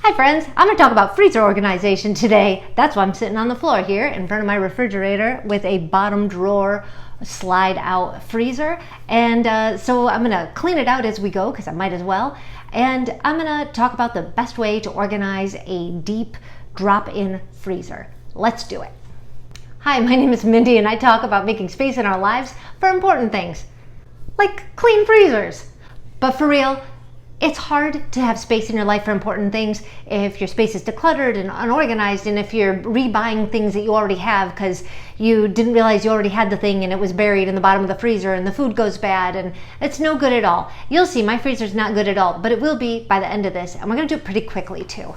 Hi friends, I'm going to talk about freezer organization today. That's why I'm sitting on the floor here in front of my refrigerator with a bottom drawer slide out freezer. And so I'm going to clean it out as we go because I might as well. And I'm going to talk about the best way to organize a deep drop-in freezer. Let's do it. Hi, my name is Mindy and I talk about making space in our lives for important things, like clean freezers. But for real, it's hard to have space in your life for important things if your space is decluttered and unorganized, and if you're rebuying things that you already have because you didn't realize you already had the thing and it was buried in the bottom of the freezer and the food goes bad and it's no good at all. You'll see my freezer's not good at all, but it will be by the end of this, and we're going to do it pretty quickly too.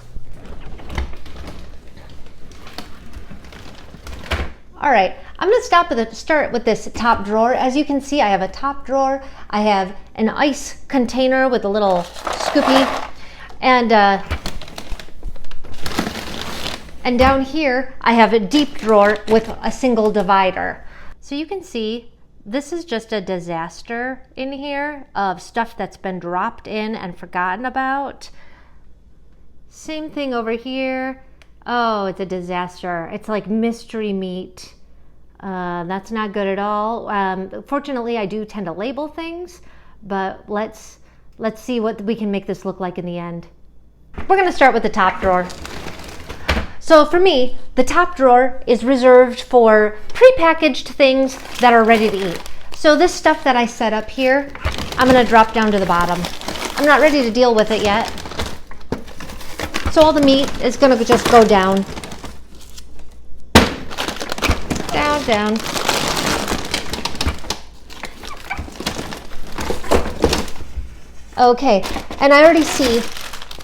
All right, I'm going to start with this top drawer. As you can see, I have a top drawer. I have an ice container with a little scoopy, and down here I have a deep drawer with a single divider. So you can see this is just a disaster in here of stuff that's been dropped in and forgotten about. Same thing over here. Oh, it's a disaster. It's like mystery meat. That's not good at all. Fortunately, I do tend to label things, but let's see what we can make this look like in the end. We're going to start with the top drawer. So for me, the top drawer is reserved for prepackaged things that are ready to eat. So this stuff that I set up here, I'm going to drop down to the bottom. I'm not ready to deal with it yet. So all the meat is going to just go down. Down. Okay, and I already see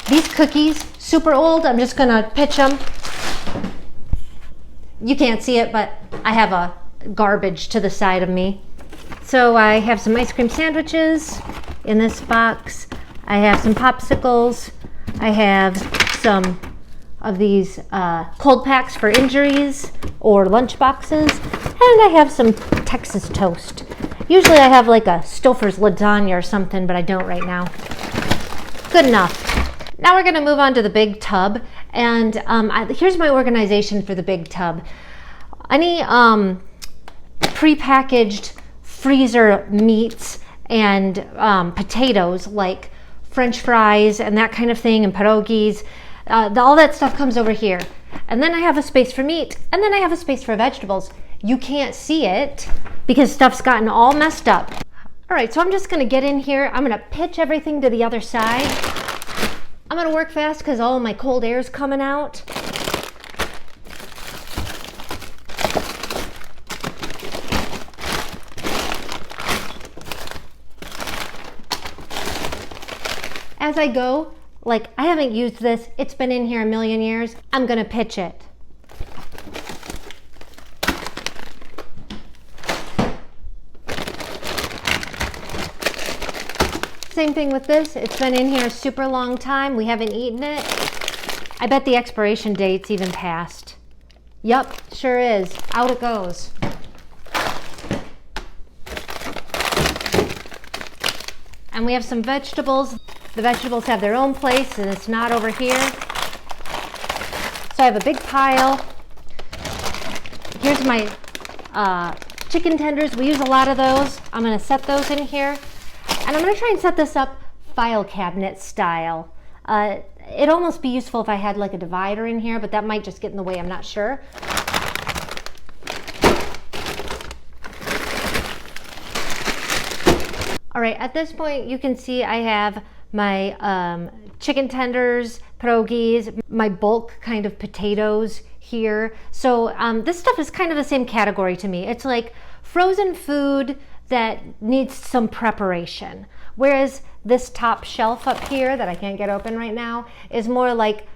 these cookies, super old. I'm just going to pitch them. You can't see it, but I have a garbage to the side of me. So I have some ice cream sandwiches in this box. I have some popsicles. I have some of these cold packs for injuries or lunch boxes, and I have some Texas toast. Usually I have like a Stouffer's lasagna or something, but I don't right now. Good enough. Now we're going to move on to the big tub, and here's my organization for the big tub. Any prepackaged freezer meats and potatoes like French fries and that kind of thing, and pierogies. All that stuff comes over here. And then I have a space for meat, and then I have a space for vegetables. You can't see it because stuff's gotten all messed up. All right, so I'm just gonna get in here. I'm gonna pitch everything to the other side. I'm gonna work fast because all of my cold air is coming out. As I go, like I haven't used this, it's been in here a million years, I'm gonna pitch it. Same thing with this, it's been in here a super long time, we haven't eaten it. I bet the expiration date's even passed. Yup, sure is, out it goes. And we have some vegetables. The vegetables have their own place and it's not over here. So I have a big pile. Here's my chicken tenders. We use a lot of those. I'm going to set those in here. And I'm going to try and set this up file cabinet style. It'd almost be useful if I had like a divider in here, but that might just get in the way. I'm not sure. All right, at this point you can see I have my chicken tenders, pierogies, my bulk kind of potatoes here. So this stuff is kind of the same category to me. It's like frozen food that needs some preparation. Whereas this top shelf up here that I can't get open right now is more like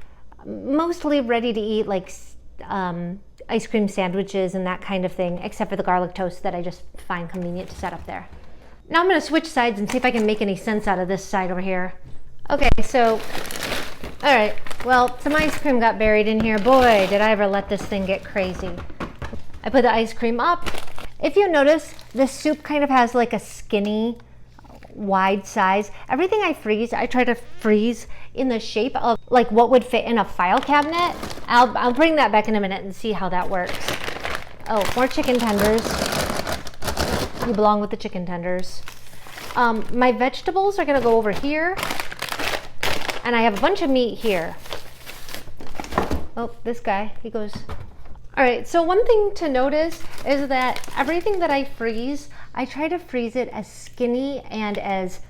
mostly ready to eat, like ice cream sandwiches and that kind of thing, except for the garlic toast that I just find convenient to set up there. Now I'm going to switch sides and see if I can make any sense out of this side over here. Okay, so, all right, well, some ice cream got buried in here. Boy, did I ever let this thing get crazy. I put the ice cream up. If you notice, this soup kind of has like a skinny, wide size. Everything I freeze, I try to freeze in the shape of like what would fit in a file cabinet. I'll bring that back in a minute and see how that works. Oh, more chicken tenders. You belong with the chicken tenders. My vegetables are gonna go over here, and I have a bunch of meat here. Oh, this guy, he goes. All right, so one thing to notice is that everything that I freeze, I try to freeze it as skinny and as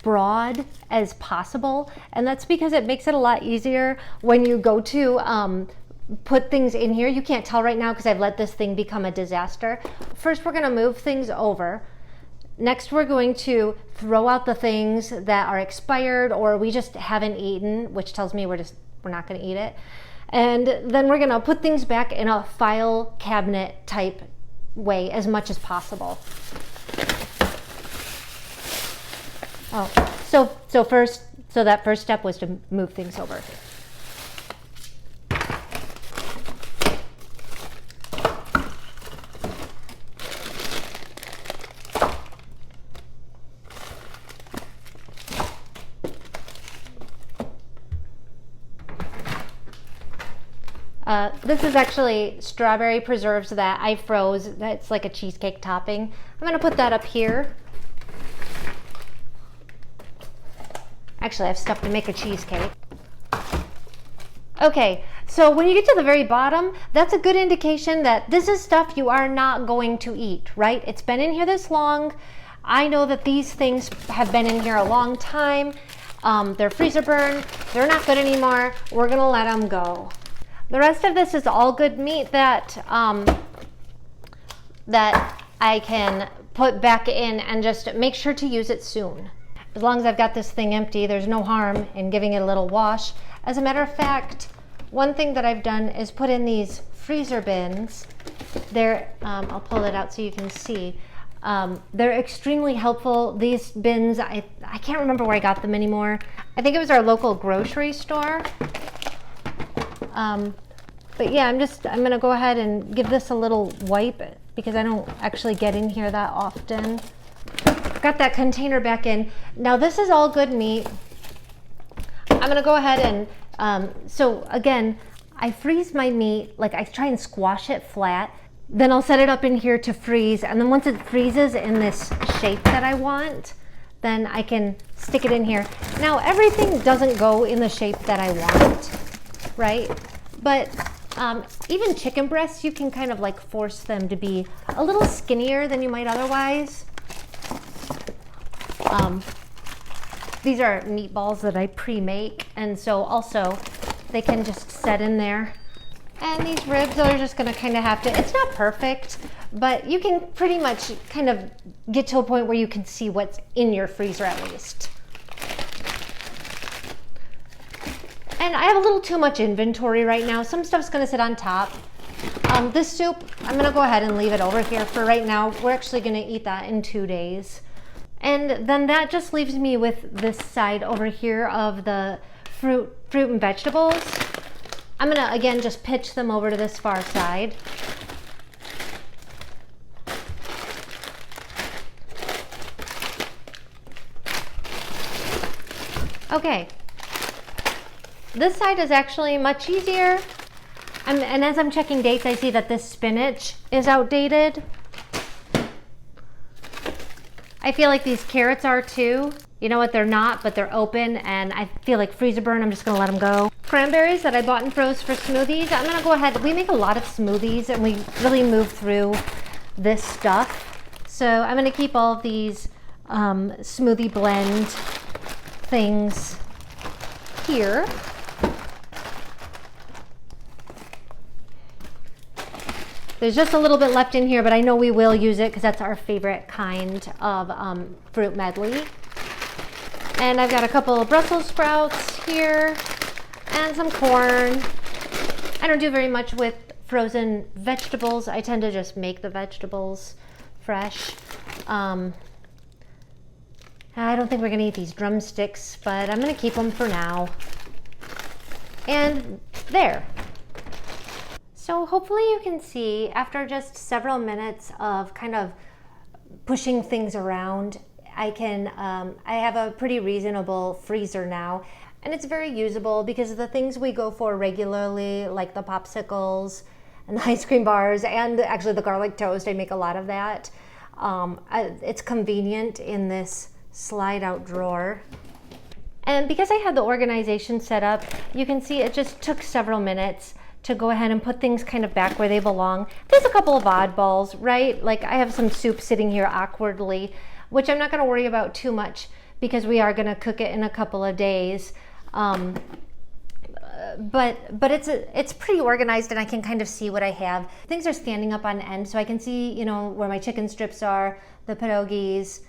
broad as possible, and that's because it makes it a lot easier when you go to put things in here. You can't tell right now because I've let this thing become a disaster. First, we're gonna move things over. Next, we're going to throw out the things that are expired or we just haven't eaten, which tells me we're not gonna eat it. And then we're gonna put things back in a file cabinet type way as much as possible. Oh, so that first step was to move things over. This is actually strawberry preserves that I froze. That's like a cheesecake topping. I'm gonna put that up here. Actually, I have stuff to make a cheesecake. Okay, so when you get to the very bottom, that's a good indication that this is stuff you are not going to eat, right? It's been in here this long. I know that these things have been in here a long time. They're freezer burned. They're not good anymore. We're gonna let them go. The rest of this is all good meat that that I can put back in and just make sure to use it soon. As long as I've got this thing empty, there's no harm in giving it a little wash. As a matter of fact, one thing that I've done is put in these freezer bins. They're, I'll pull it out so you can see. They're extremely helpful. These bins, I can't remember where I got them anymore. I think it was our local grocery store. But yeah, I'm gonna go ahead and give this a little wipe because I don't actually get in here that often. Got that container back in. Now this is all good meat. I'm gonna go ahead and, so again, I freeze my meat, like I try and squash it flat. Then I'll set it up in here to freeze. And then once it freezes in this shape that I want, then I can stick it in here. Now everything doesn't go in the shape that I want, right? But even chicken breasts, you can kind of like force them to be a little skinnier than you might otherwise. These are meatballs that I pre-make, and so also they can just set in there. And these ribs are just gonna kind of have to, it's not perfect, but you can pretty much kind of get to a point where you can see what's in your freezer at least. And I have a little too much inventory right now. Some stuff's gonna sit on top. This soup, I'm gonna go ahead and leave it over here for right now. We're actually gonna eat that in 2 days. And then that just leaves me with this side over here of the fruit and vegetables. I'm gonna, again, just pitch them over to this far side. Okay. This side is actually much easier. And as I'm checking dates, I see that this spinach is outdated. I feel like these carrots are too. You know what, they're not, but they're open, and I feel like freezer burn, I'm just gonna let them go. Cranberries that I bought and froze for smoothies, I'm gonna go ahead, we make a lot of smoothies and we really move through this stuff. So I'm gonna keep all of these smoothie blend things here. There's just a little bit left in here, but I know we will use it because that's our favorite kind of fruit medley. And I've got a couple of Brussels sprouts here and some corn. I don't do very much with frozen vegetables. I tend to just make the vegetables fresh. I don't think we're gonna eat these drumsticks, but I'm gonna keep them for now. And there. So hopefully you can see, after just several minutes of kind of pushing things around, I have a pretty reasonable freezer now. And it's very usable because the things we go for regularly, like the popsicles and the ice cream bars, and actually the garlic toast, I make a lot of that. It's convenient in this slide out drawer. And because I had the organization set up, you can see it just took several minutes to go ahead and put things kind of back where they belong. There's a couple of oddballs, right? Like I have some soup sitting here awkwardly, which I'm not going to worry about too much because we are going to cook it in a couple of days. But it's pretty organized, and I can kind of see what I have. Things are standing up on end, so I can see, you know, where my chicken strips are, the pierogies,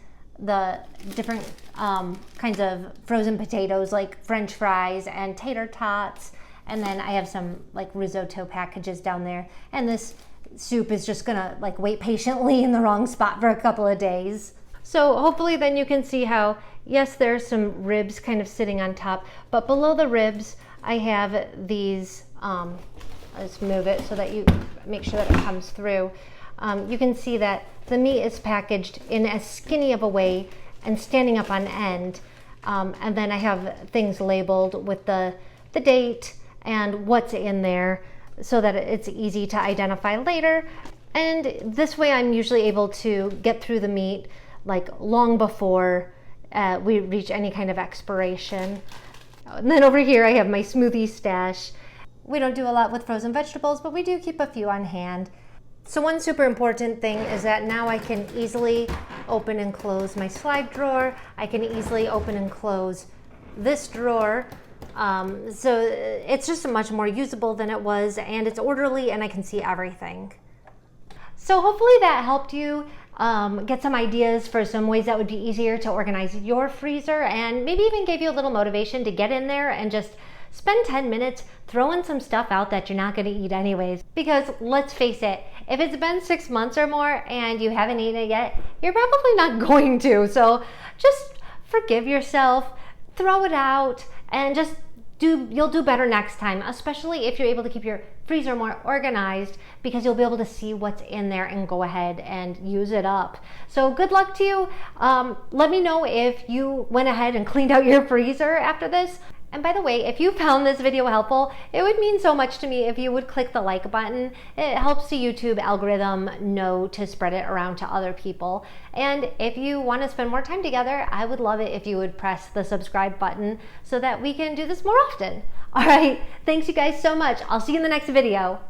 the different kinds of frozen potatoes like French fries and tater tots, and then I have some like risotto packages down there, and this soup is just gonna like wait patiently in the wrong spot for a couple of days. So hopefully then you can see how, yes, there's some ribs kind of sitting on top, but below the ribs I have these, let's move it so that you make sure that it comes through. You can see that the meat is packaged in as skinny of a way and standing up on end. And then I have things labeled with the date and what's in there so that it's easy to identify later. And this way I'm usually able to get through the meat like long before we reach any kind of expiration. And then over here I have my smoothie stash. We don't do a lot with frozen vegetables, but we do keep a few on hand. So one super important thing is that now I can easily open and close my slide drawer. I can easily open and close this drawer. So it's just much more usable than it was, and it's orderly, and I can see everything. So hopefully that helped you get some ideas for some ways that would be easier to organize your freezer, and maybe even gave you a little motivation to get in there and just spend 10 minutes throwing some stuff out that you're not going to eat anyways. Because let's face it, if it's been 6 months or more and you haven't eaten it yet, you're probably not going to. So just forgive yourself, throw it out, and just you'll do better next time, especially if you're able to keep your freezer more organized, because you'll be able to see what's in there and go ahead and use it up. So good luck to you. Let me know if you went ahead and cleaned out your freezer after this. And by the way, if you found this video helpful, it would mean so much to me if you would click the like button. It helps the YouTube algorithm know to spread it around to other people. And if you want to spend more time together, I would love it if you would press the subscribe button so that we can do this more often. All right, thanks you guys so much. I'll see you in the next video.